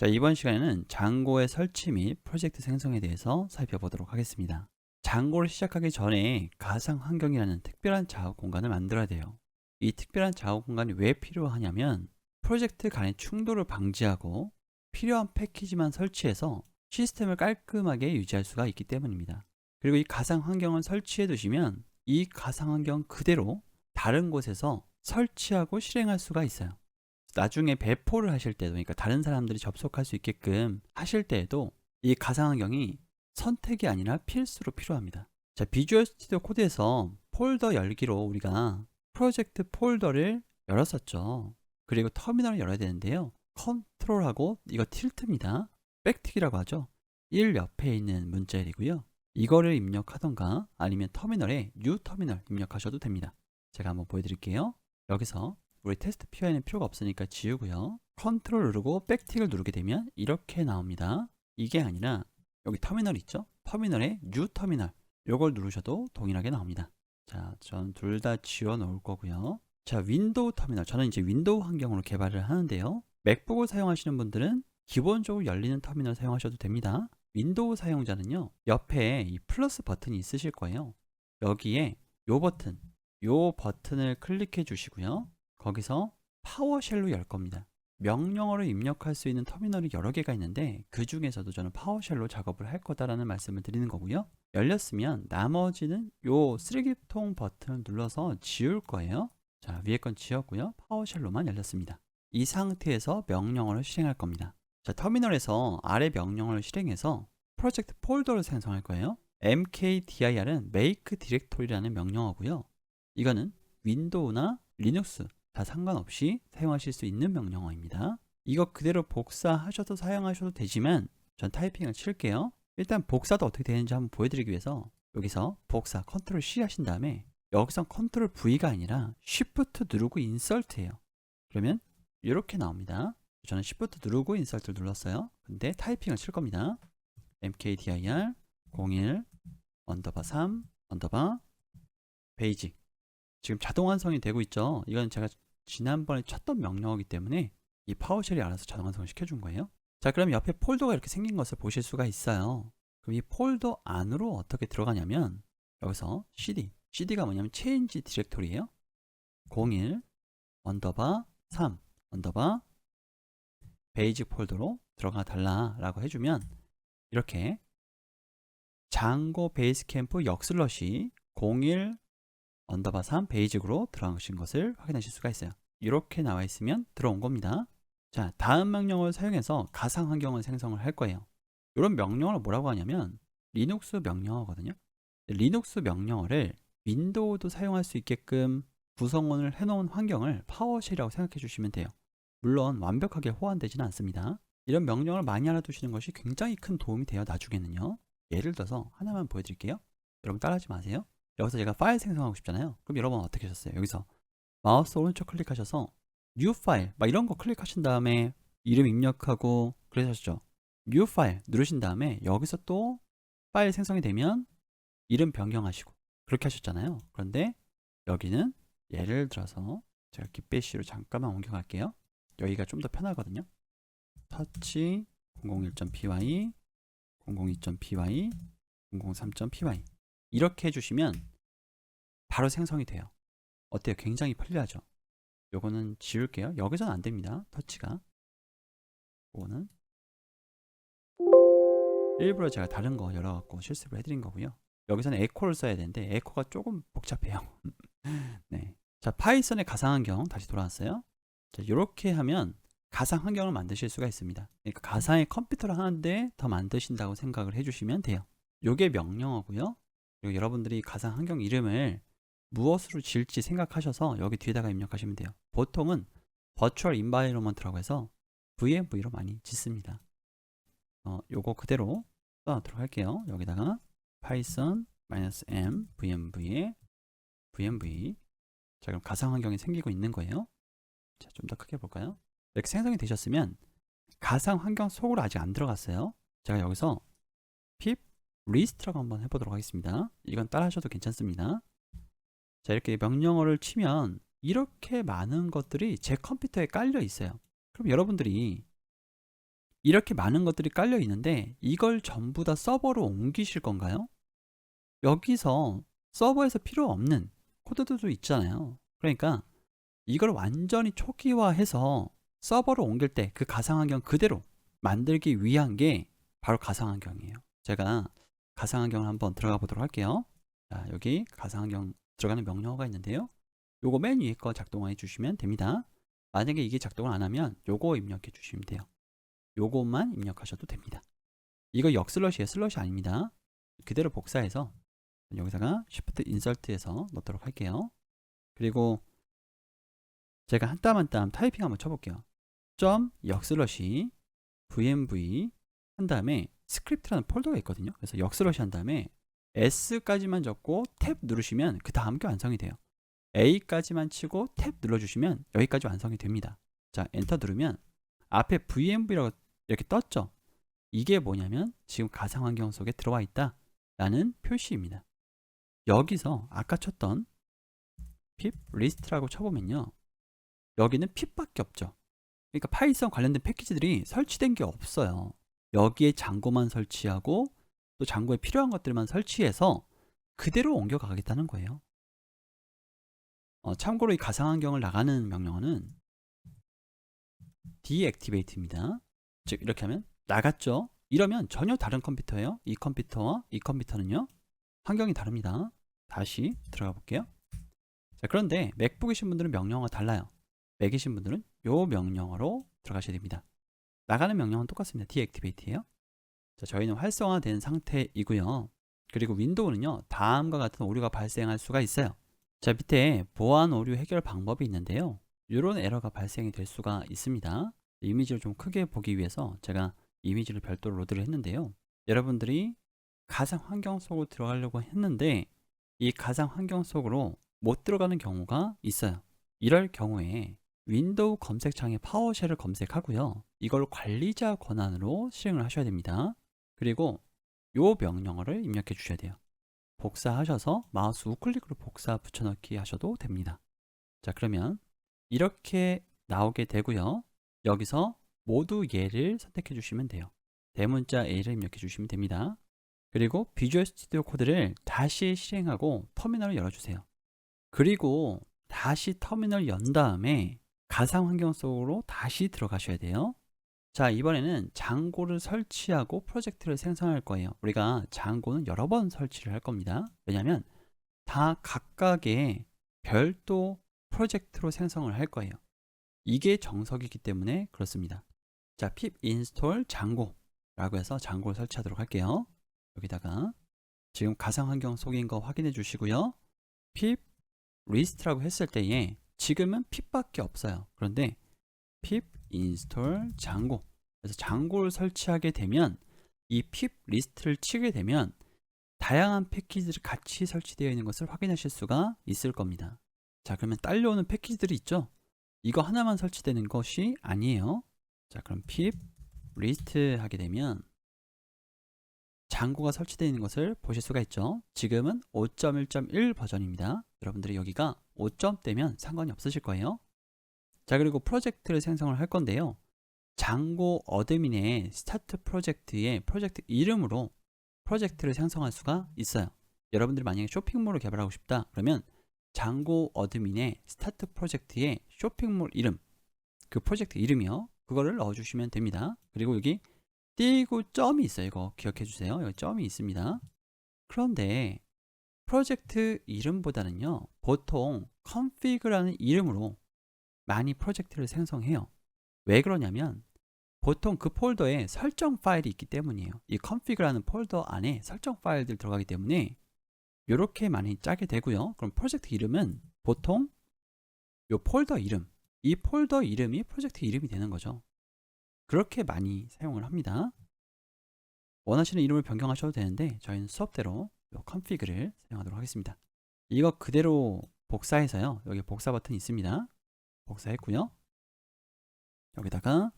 자, 이번 시간에는 장고의 설치 및 프로젝트 생성에 대해서 살펴보도록 하겠습니다. 장고를 시작하기 전에 가상 환경이라는 특별한 작업 공간을 만들어야 돼요. 이 특별한 작업 공간이 왜 필요하냐면 프로젝트 간의 충돌을 방지하고 필요한 패키지만 설치해서 시스템을 깔끔하게 유지할 수가 있기 때문입니다. 그리고 이 가상 환경을 설치해 두시면 이 가상 환경 그대로 다른 곳에서 설치하고 실행할 수가 있어요. 나중에 배포를 하실 때도, 그러니까 다른 사람들이 접속할 수 있게끔 하실 때에도 이 가상환경이 선택이 아니라 필수로 필요합니다. 자, 비주얼 스튜디오 코드에서 폴더 열기로 우리가 프로젝트 폴더를 열었었죠. 그리고 터미널을 열어야 되는데요. 컨트롤하고 이거 틸트입니다. 백틱이라고 하죠. 1 옆에 있는 문자열이고요. 이거를 입력하던가 아니면 터미널에 뉴 터미널 입력하셔도 됩니다. 제가 한번 보여드릴게요. 여기서 우리 테스트 PI는 필요가 없으니까 지우고요. 컨트롤 누르고 백틱을 누르게 되면 이렇게 나옵니다. 이게 아니라 여기 터미널 있죠? 터미널에 뉴 터미널 요걸 누르셔도 동일하게 나옵니다. 자, 전 둘 다 지워 놓을 거고요. 자, 윈도우 터미널. 저는 이제 윈도우 환경으로 개발을 하는데요. 맥북을 사용하시는 분들은 기본적으로 열리는 터미널 사용하셔도 됩니다. 윈도우 사용자는요, 옆에 이 플러스 버튼이 있으실 거예요. 여기에 요 버튼을 클릭해 주시고요. 거기서 파워쉘로 열 겁니다. 명령어를 입력할 수 있는 터미널이 여러 개가 있는데 그 중에서도 저는 파워쉘로 작업을 할 거다라는 말씀을 드리는 거고요. 열렸으면 나머지는 요 쓰레기통 버튼을 눌러서 지울 거예요. 자, 위에 건 지웠고요. 파워쉘로만 열렸습니다. 이 상태에서 명령어를 실행할 겁니다. 자, 터미널에서 아래 명령어를 실행해서 프로젝트 폴더를 생성할 거예요. mkdir은 make 디렉토리라는 명령어고요. 이거는 윈도우나 리눅스 다 상관없이 사용하실 수 있는 명령어입니다. 이거 그대로 복사하셔도 사용하셔도 되지만 전 타이핑을 칠게요. 일단 복사도 어떻게 되는지 한번 보여드리기 위해서 여기서 복사 컨트롤 C 하신 다음에 여기서 컨트롤 V가 아니라 Shift 누르고 인설트예요. 그러면 이렇게 나옵니다. 저는 Shift 누르고 인설트를 눌렀어요. 근데 타이핑을 칠 겁니다. mkdir 01 언더바 3 언더바 베이직. 지금 자동 완성이 되고 있죠. 이건 제가 지난번에 쳤던 명령어이기 때문에 이 파워쉘이 알아서 자동 완성을 시켜준 거예요. 자, 그럼 옆에 폴더가 이렇게 생긴 것을 보실 수가 있어요. 그럼 이 폴더 안으로 어떻게 들어가냐면 여기서 cd가 뭐냐면 change 디렉토리예요. 01 언더바 3 언더바 베이직 폴더로 들어가 달라라고 해주면 이렇게 장고 베이스캠프 역슬러시 01 언더바 3 베이직으로 들어가신 것을 확인하실 수가 있어요. 이렇게 나와 있으면 들어온 겁니다. 자, 다음 명령어를 사용해서 가상 환경을 생성을 할 거예요. 이런 명령어를 뭐라고 하냐면 리눅스 명령어거든요. 리눅스 명령어를 윈도우도 사용할 수 있게끔 구성원을 해놓은 환경을 파워쉘이라고 생각해 주시면 돼요. 물론 완벽하게 호환되지는 않습니다. 이런 명령어를 많이 알아두시는 것이 굉장히 큰 도움이 돼요. 나중에는요. 예를 들어서 하나만 보여드릴게요. 여러분 따라하지 마세요. 여기서 제가 파일 생성하고 싶잖아요. 그럼 여러분 어떻게 하셨어요? 여기서 마우스 오른쪽 클릭하셔서 뉴 파일 막 이런 거 클릭하신 다음에 이름 입력하고 그러셨죠. 뉴 파일 누르신 다음에 여기서 또 파일 생성이 되면 이름 변경하시고 그렇게 하셨잖아요. 그런데 여기는 예를 들어서 제가 깃배시로 잠깐만 옮겨갈게요. 여기가 좀 더 편하거든요. 터치 001.py 002.py 003.py 이렇게 해주시면 바로 생성이 돼요. 어때요? 굉장히 편리하죠? 요거는 지울게요. 여기서는 안 됩니다. 터치가. 요거는 일부러 제가 다른 거 열어갖고 실습을 해드린 거고요. 여기서는 에코를 써야 되는데 에코가 조금 복잡해요. 네. 자, 파이썬의 가상환경 다시 돌아왔어요. 자, 이렇게 하면 가상환경을 만드실 수가 있습니다. 그러니까 가상의 컴퓨터를 하는데 더 만드신다고 생각을 해주시면 돼요. 요게 명령어고요. 그리고 여러분들이 가상환경 이름을 무엇으로 지을지 생각하셔서 여기 뒤에다가 입력하시면 돼요. 보통은 버추얼 인바이러먼트라고 해서 VMV로 많이 짓습니다. 요거 그대로 써놓도록 할게요. 여기다가 python -m vmv에 vmv. 자, 그럼 가상환경이 생기고 있는 거예요. 자, 좀 더 크게 볼까요? 이렇게 생성이 되셨으면 가상환경 속으로 아직 안 들어갔어요. 제가 여기서 pip list라고 한번 해보도록 하겠습니다. 이건 따라 하셔도 괜찮습니다. 자, 이렇게 명령어를 치면 이렇게 많은 것들이 제 컴퓨터에 깔려 있어요. 그럼 여러분들이 이렇게 많은 것들이 깔려 있는데 이걸 전부 다 서버로 옮기실 건가요? 여기서 서버에서 필요 없는 코드들도 있잖아요. 그러니까 이걸 완전히 초기화해서 서버로 옮길 때 그 가상환경 그대로 만들기 위한 게 바로 가상환경이에요. 제가 가상환경을 한번 들어가 보도록 할게요. 자, 여기 가상환경 들어가는 명령어가 있는데요. 요거 맨 위에 거 작동해 주시면 됩니다. 만약에 이게 작동을 안 하면 요거 입력해 주시면 돼요. 요것만 입력하셔도 됩니다. 이거 역슬러시에요. 슬러시 아닙니다. 그대로 복사해서 여기다가 Shift Insert해서 넣도록 할게요. 그리고 제가 한 땀 한 땀 타이핑 한번 쳐볼게요. 점 역슬러시 vmv 한 다음에 스크립트라는 폴더가 있거든요. 그래서 역슬러시 한 다음에 S까지만 적고 탭 누르시면 그 다음 게 완성이 돼요. A까지만 치고 탭 눌러주시면 여기까지 완성이 됩니다. 자, 엔터 누르면 앞에 vmv라고 이렇게 떴죠. 이게 뭐냐면 지금 가상환경 속에 들어와 있다 라는 표시입니다. 여기서 아까 쳤던 pip list라고 쳐보면요, 여기는 pip밖에 없죠. 그러니까 파이썬 관련된 패키지들이 설치된 게 없어요. 여기에 장고만 설치하고 또 장고에 필요한 것들만 설치해서 그대로 옮겨가겠다는 거예요. 참고로 이 가상환경을 나가는 명령어는 deactivate입니다. 즉 이렇게 하면 나갔죠. 이러면 전혀 다른 컴퓨터예요. 이 컴퓨터와 이 컴퓨터는요, 환경이 다릅니다. 다시 들어가 볼게요. 자, 그런데 맥북이신 분들은 명령어가 달라요. 맥이신 분들은 요 명령어로 들어가셔야 됩니다. 나가는 명령은 똑같습니다. deactivate예요. 자, 저희는 활성화된 상태이고요. 그리고 윈도우는요, 다음과 같은 오류가 발생할 수가 있어요. 자, 밑에 보안 오류 해결 방법이 있는데요, 이런 에러가 발생이 될 수가 있습니다. 이미지를 좀 크게 보기 위해서 제가 이미지를 별도로 로드를 했는데요, 여러분들이 가상 환경 속으로 들어가려고 했는데 이 가상 환경 속으로 못 들어가는 경우가 있어요. 이럴 경우에 윈도우 검색창에 파워쉘을 검색하고요, 이걸 관리자 권한으로 실행을 하셔야 됩니다. 그리고 요 명령어를 입력해 주셔야 돼요. 복사하셔서 마우스 우클릭으로 복사 붙여넣기 하셔도 됩니다. 자, 그러면 이렇게 나오게 되고요, 여기서 모두 예를 선택해 주시면 돼요. 대문자 A를 입력해 주시면 됩니다. 그리고 비주얼 스튜디오 코드를 다시 실행하고 터미널을 열어주세요. 그리고 다시 터미널 연 다음에 가상 환경 속으로 다시 들어가셔야 돼요. 자, 이번에는 장고를 설치하고 프로젝트를 생성할 거예요. 우리가 장고는 여러 번 설치를 할 겁니다. 왜냐하면 다 각각의 별도 프로젝트로 생성을 할 거예요. 이게 정석이기 때문에 그렇습니다. 자, pip install 장고 라고 해서 장고를 설치하도록 할게요. 여기다가 지금 가상 환경 속인 거 확인해 주시고요, pip list라고 했을 때에 지금은 pip밖에 없어요. 그런데 pip install 장고, 그래서 장고를 설치하게 되면 이 pip 리스트를 치게 되면 다양한 패키지들이 같이 설치되어 있는 것을 확인하실 수가 있을 겁니다. 자, 그러면 딸려오는 패키지들이 있죠. 이거 하나만 설치되는 것이 아니에요. 자, 그럼 pip list 하게 되면 장고가 설치되어 있는 것을 보실 수가 있죠. 지금은 5.1.1 버전입니다. 여러분들이 여기가 5점대면 상관이 없으실 거예요. 자, 그리고 프로젝트를 생성을 할 건데요, 장고 어드민의 스타트 프로젝트의 프로젝트 이름으로 프로젝트를 생성할 수가 있어요. 여러분들이 만약에 쇼핑몰을 개발하고 싶다 그러면 장고 어드민의 스타트 프로젝트의 쇼핑몰 이름, 그 프로젝트 이름이요, 그거를 넣어주시면 됩니다. 그리고 여기 띄고 점이 있어요. 이거 기억해 주세요. 여기 점이 있습니다. 그런데 프로젝트 이름보다는요, 보통 config라는 이름으로 많이 프로젝트를 생성해요. 왜 그러냐면 보통 그 폴더에 설정 파일이 있기 때문이에요. 이 config라는 폴더 안에 설정 파일들 들어가기 때문에 이렇게 많이 짜게 되고요. 그럼 프로젝트 이름은 보통 이 폴더 이름, 이 폴더 이름이 프로젝트 이름이 되는 거죠. 그렇게 많이 사용을 합니다. 원하시는 이름을 변경하셔도 되는데 저희는 수업대로 이 config를 사용하도록 하겠습니다. 이거 그대로 복사해서요, 여기 복사 버튼이 있습니다. 복사했고요, 여기다가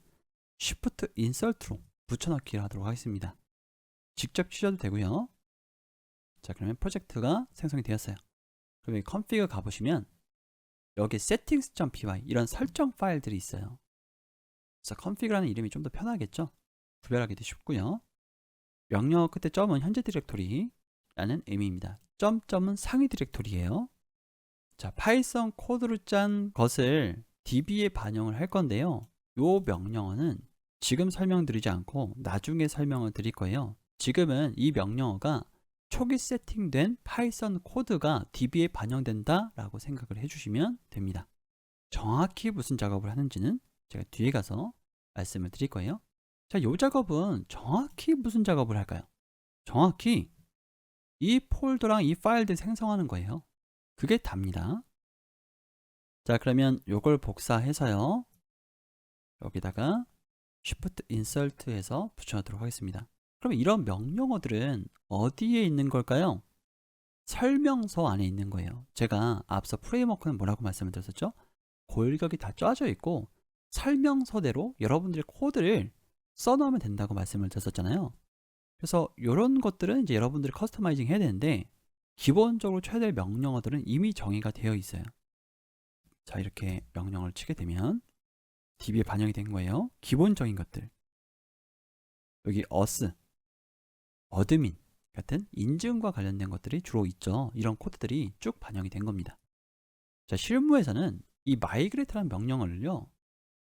Shift Insert로 붙여넣기를 하도록 하겠습니다. 직접 치셔도 되고요. 자, 그러면 프로젝트가 생성이 되었어요. 그럼 여기 config 가보시면 여기 settings.py 이런 설정 파일들이 있어요. 그래서 config라는 이름이 좀 더 편하겠죠. 구별하기도 쉽고요. 명령어 끝에 점은 현재 디렉토리라는 의미입니다. 점은 상위 디렉토리예요. 자, 파이썬 코드로 짠 것을 DB에 반영을 할 건데요. 요 명령어는 지금 설명드리지 않고 나중에 설명을 드릴 거예요. 지금은 이 명령어가 초기 세팅된 파이썬 코드가 DB에 반영된다 라고 생각을 해주시면 됩니다. 정확히 무슨 작업을 하는지는 제가 뒤에 가서 말씀을 드릴 거예요. 자, 이 작업은 정확히 무슨 작업을 할까요? 정확히 이 폴더랑 이 파일들 생성하는 거예요. 그게 답니다. 자, 그러면 요걸 복사해서요, 여기다가 Shift Insert 해서 붙여넣도록 하겠습니다. 그럼 이런 명령어들은 어디에 있는 걸까요? 설명서 안에 있는 거예요. 제가 앞서 프레임워크는 뭐라고 말씀을 드렸었죠? 골격이 다 짜져 있고 설명서대로 여러분들의 코드를 써놓으면 된다고 말씀을 드렸었잖아요. 그래서 이런 것들은 이제 여러분들이 커스터마이징 해야 되는데, 기본적으로 쳐야 될 명령어들은 이미 정의가 되어 있어요. 자, 이렇게 명령을 치게 되면 DB에 반영이 된 거예요. 기본적인 것들, 여기 us, 어드민 같은 인증과 관련된 것들이 주로 있죠. 이런 코드들이 쭉 반영이 된 겁니다. 자, 실무에서는 이 migrate라는 명령어를요,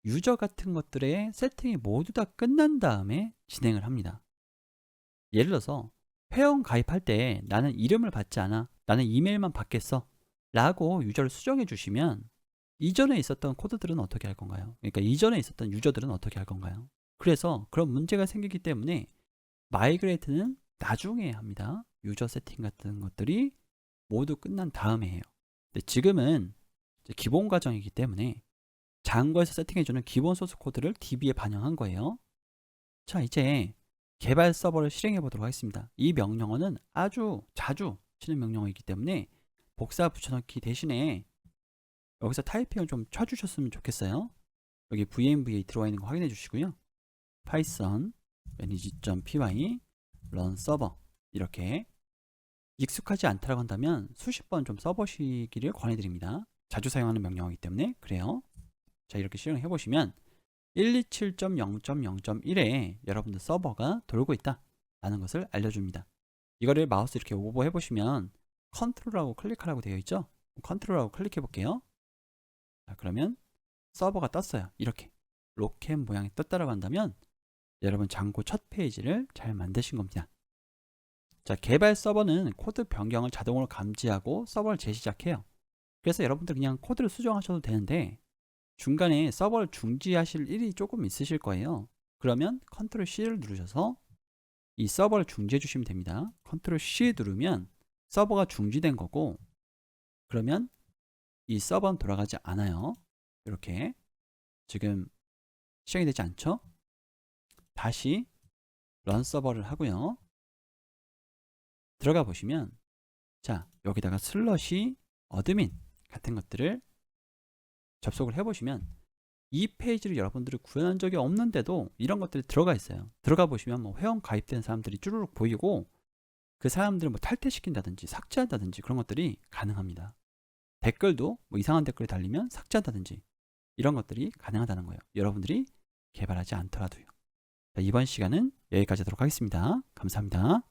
유저 같은 것들의 세팅이 모두 다 끝난 다음에 진행을 합니다. 예를 들어서 회원 가입할 때 나는 이름을 받지 않아, 나는 이메일만 받겠어 라고 유저를 수정해 주시면 이전에 있었던 코드들은 어떻게 할 건가요? 그러니까 이전에 있었던 유저들은 어떻게 할 건가요? 그래서 그런 문제가 생기기 때문에 마이그레이트는 나중에 합니다. 유저 세팅 같은 것들이 모두 끝난 다음에 해요. 근데 지금은 이제 기본 과정이기 때문에 장고에서 세팅해주는 기본 소스 코드를 DB에 반영한 거예요. 자, 이제 개발 서버를 실행해 보도록 하겠습니다. 이 명령어는 아주 자주 치는 명령어이기 때문에 복사 붙여넣기 대신에 여기서 타이핑을 좀 쳐주셨으면 좋겠어요. 여기 vmva 들어와 있는 거 확인해 주시고요. python manage.py run server, 이렇게 익숙하지 않다고 한다면 수십 번 좀 써보시기를 권해드립니다. 자주 사용하는 명령어이기 때문에 그래요. 자, 이렇게 실행을 해보시면 127.0.0.1에 여러분들 서버가 돌고 있다 라는 것을 알려줍니다. 이거를 마우스 이렇게 오버 해보시면 컨트롤하고 클릭하라고 되어 있죠. 컨트롤하고 클릭해 볼게요. 자, 그러면 서버가 떴어요. 이렇게 로켓 모양이 떴다라고 한다면 여러분 장고 첫 페이지를 잘 만드신 겁니다. 자, 개발 서버는 코드 변경을 자동으로 감지하고 서버를 재시작해요. 그래서 여러분들 그냥 코드를 수정하셔도 되는데 중간에 서버를 중지하실 일이 조금 있으실 거예요. 그러면 컨트롤 C를 누르셔서 이 서버를 중지해 주시면 됩니다. 컨트롤 C 누르면 서버가 중지된 거고, 그러면 이 서버는 돌아가지 않아요. 이렇게 지금 시작이 되지 않죠? 다시 런 서버를 하고요. 들어가 보시면, 자, 여기다가 슬러시 어드민 같은 것들을 접속을 해보시면 이 페이지를 여러분들이 구현한 적이 없는데도 이런 것들이 들어가 있어요. 들어가 보시면 뭐 회원 가입된 사람들이 쭈루룩 보이고, 그 사람들을 뭐 탈퇴시킨다든지 삭제한다든지 그런 것들이 가능합니다. 댓글도 뭐 이상한 댓글이 달리면 삭제한다든지 이런 것들이 가능하다는 거예요. 여러분들이 개발하지 않더라도요. 자, 이번 시간은 여기까지 하도록 하겠습니다. 감사합니다.